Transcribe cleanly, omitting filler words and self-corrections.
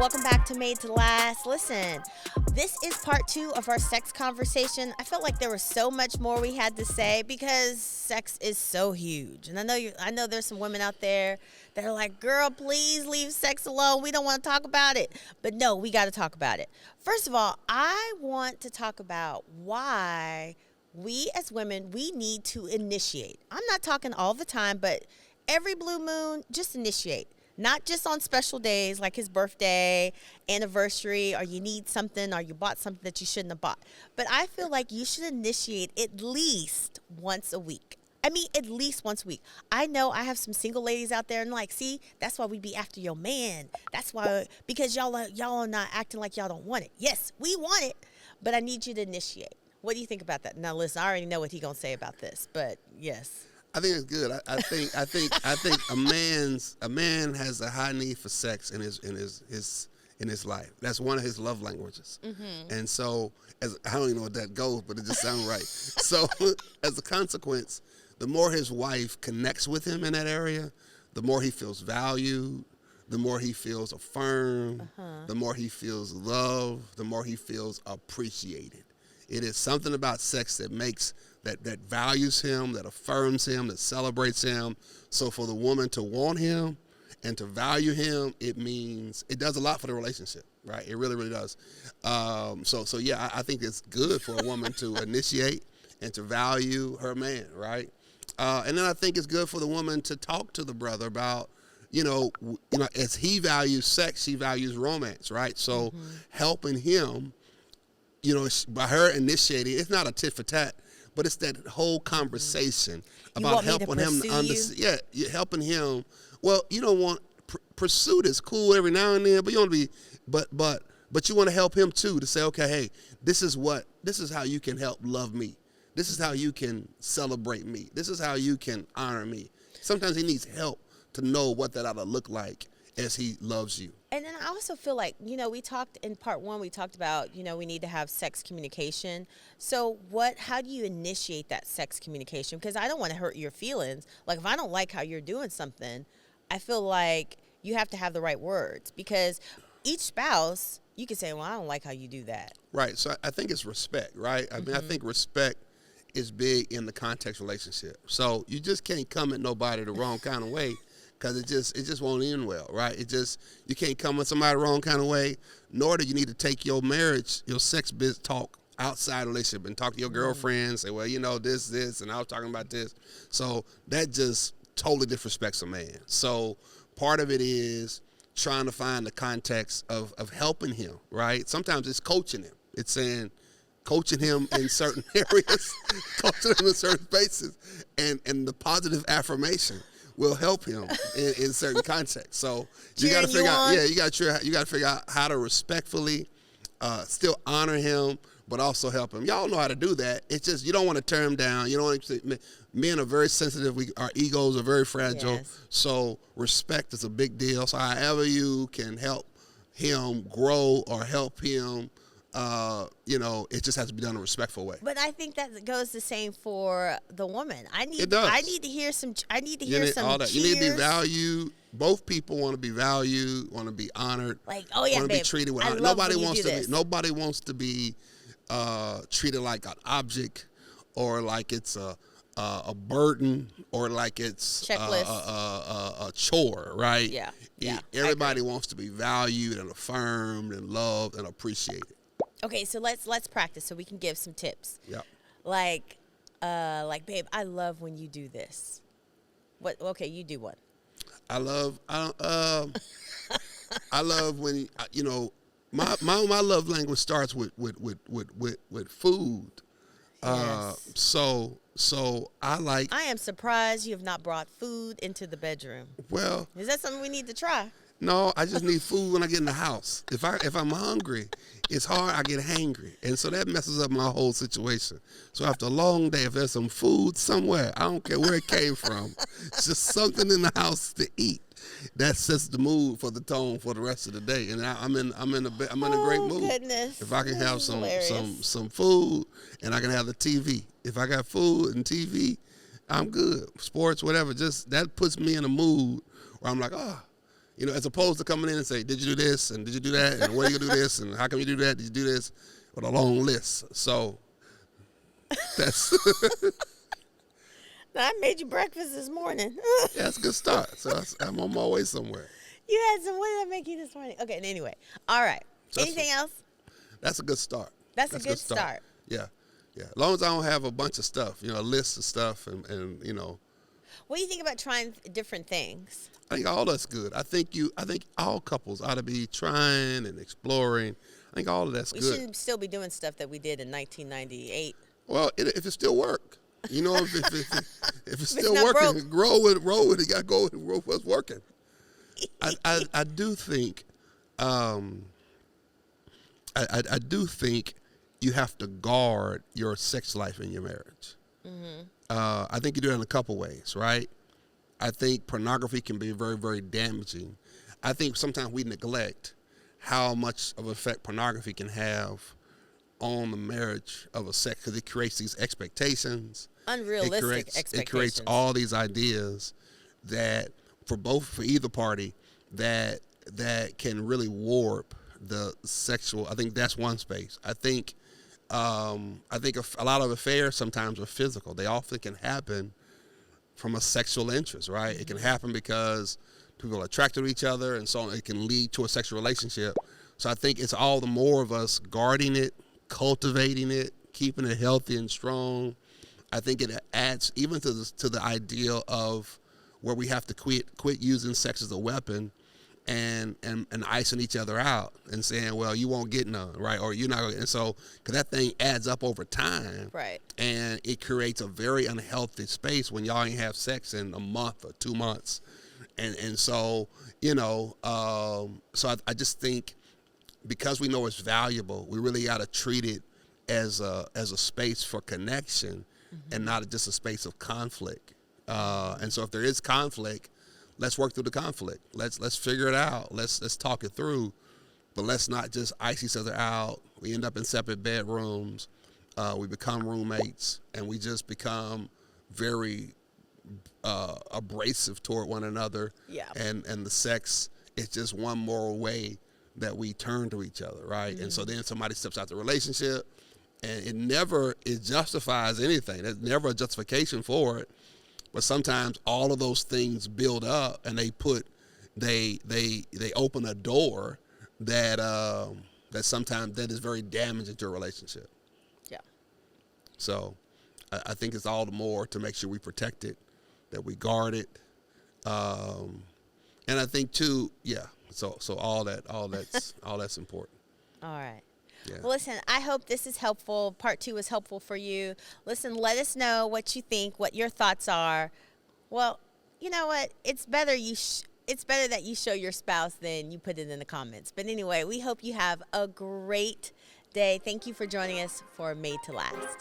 Welcome back to Made to Last. Listen, this is part two of our sex conversation. I felt like there was so much more we had to say because sex is so huge. And I know there's some women out there that are like, girl, please leave sex alone. We don't want to talk about it. But no, we got to talk about it. First of all, I want to talk about why we as women, we need to initiate. I'm not talking all the time, but every blue moon, just initiate. Not just on special days like his birthday, anniversary, or you need something, or you bought something that you shouldn't have bought. But I feel like you should initiate at least once a week. I mean, at least once a week. I know I have some single ladies out there and like, see, that's why we be after your man. That's why, because y'all are not acting like y'all don't want it. Yes, we want it, but I need you to initiate. What do you think about that? Now, listen, I already know what he gonna say about this, but yes. I think it's good. I think a man has a high need for sex in his life. That's one of his love languages. Mm-hmm. And so, I don't even know what that goes, but it just sounds right. So, as a consequence, the more his wife connects with him in that area, the more he feels valued, the more he feels affirmed, the more he feels loved, the more he feels appreciated. It is something about sex that makes that values him, that affirms him, that celebrates him. So for the woman to want him and to value him, it does a lot for the relationship, right? It really, really does. So yeah, I think it's good for a woman to initiate and to value her man, right? And then I think it's good for the woman to talk to the brother about, as he values sex, she values romance, right? So helping him, by her initiating, it's not a tit for tat, but it's that whole conversation about helping him to understand. Yeah, you're helping him. Well, you don't want pursuit is cool every now and then, but you want to be, but you want to help him too to say, okay, hey, this is how you can help love me. This is how you can celebrate me. This is how you can honor me. Sometimes he needs help to know what that ought to look like as he loves you. And then I also feel like, we talked in part one, we talked about, we need to have sex communication. So how do you initiate that sex communication? Because I don't want to hurt your feelings. Like if I don't like how you're doing something, I feel like you have to have the right words because each spouse, you can say, well, I don't like how you do that. Right. So I think it's respect, right? I mean, I think respect is big in the context relationship. So you just can't come at nobody the wrong kind of way. Because it just won't end well, right? You can't come at somebody the wrong kind of way, nor do you need to take your marriage, your sex biz talk outside the relationship and talk to your girlfriend, say, well, this, and I was talking about this. So that just totally disrespects a man. So part of it is trying to find the context of helping him, right? Sometimes it's coaching him. It's saying, coaching him in certain areas, coaching him in certain spaces, and the positive affirmation will help him in certain contexts. So you got to figure out, you got to figure out how to respectfully still honor him, but also help him. Y'all know how to do that. It's just you don't want to turn him down. You don't want to. Men are very sensitive. Our egos are very fragile. Yes. So respect is a big deal. So however you can help him grow or help him. It just has to be done in a respectful way. But I think that goes the same for the woman. I need to hear some all that. Cheers. You need to be valued. Both people want to be valued, want to be honored. Like, oh yeah, want to be treated with honor. Nobody wants to be treated like an object or like it's a burden or like it's a chore, right? Yeah. Everybody wants to be valued and affirmed and loved and appreciated. Okay, so let's practice so we can give some tips. Yeah. Like, babe, I love when you do this. What? Okay, you do one. I love when my love language starts with food. Yes. So I like. I am surprised you have not brought food into the bedroom. Well, is that something we need to try? No, I just need food when I get in the house. If I'm hungry, it's hard. I get hangry, and so that messes up my whole situation. So after a long day, if there's some food somewhere, I don't care where it came from, it's just something in the house to eat. That sets the mood for the tone for the rest of the day, and I'm in a great mood. Goodness. If I can have some food, and I can have the TV. If I got food and TV, I'm good. Sports, whatever. Just that puts me in a mood where I'm like, You know, as opposed to coming in and say, did you do this and did you do that and where you gonna do this and how come you do that? Did you do this? With a long list. So that's I made you breakfast this morning. yeah, it's a good start. So I'm on my way somewhere. You had some. What did I make you this morning? Okay. Anyway, all right. So Anything else? That's a good start. That's a good start. Yeah, yeah. As long as I don't have a bunch of stuff, a list of stuff, and What do you think about trying different things? I think all that's good. I think all couples ought to be trying and exploring. I think all of that's We good. shouldn't still be doing stuff that we did in 1998. Well, if it still work, if it's still not working, broke. roll with it. You got to go with what's working. I do think, I do think you have to guard your sex life in your marriage. Mm-hmm. I think you do it in a couple ways, right? I think pornography can be very, very damaging. I think sometimes we neglect how much of an effect pornography can have on the marriage of a sex, because it creates these expectations. Unrealistic expectations. It creates all these ideas that for either party that can really warp the sexual. I think that's one space. I think a lot of affairs sometimes are physical. They often can happen from a sexual interest, right? It can happen because people are attracted to each other, and so on. It can lead to a sexual relationship. So I think it's all the more of us guarding it, cultivating it, keeping it healthy and strong. I think it adds even to the ideal of where we have to quit using sex as a weapon and icing each other out and saying, well, you won't get none, right? Or you're not. And so, because that thing adds up over time. Right. And it creates a very unhealthy space when y'all ain't have sex in a month or 2 months. And so, so I just think because we know it's valuable, we really got to treat it as a space for connection, mm-hmm. and not just a space of conflict. And so if there is conflict, let's work through the conflict. Let's figure it out. Let's talk it through, but let's not just ice each other out. We end up in separate bedrooms. We become roommates, and we just become very abrasive toward one another. Yeah. And the sex is just one more way that we turn to each other, right? Mm-hmm. And so then somebody steps out the relationship, and it justifies anything. There's never a justification for it. But sometimes all of those things build up, and they open a door that sometimes that is very damaging to a relationship. Yeah. So I think it's all the more to make sure we protect it, that we guard it, and I think too, yeah. So all that's important. All right. Yeah. Well, listen, I hope this is helpful. Part 2 was helpful for you. Listen, let us know what you think, what your thoughts are. Well, you know what? It's better that you show your spouse than you put it in the comments. But anyway, we hope you have a great day. Thank you for joining us for Made to Last.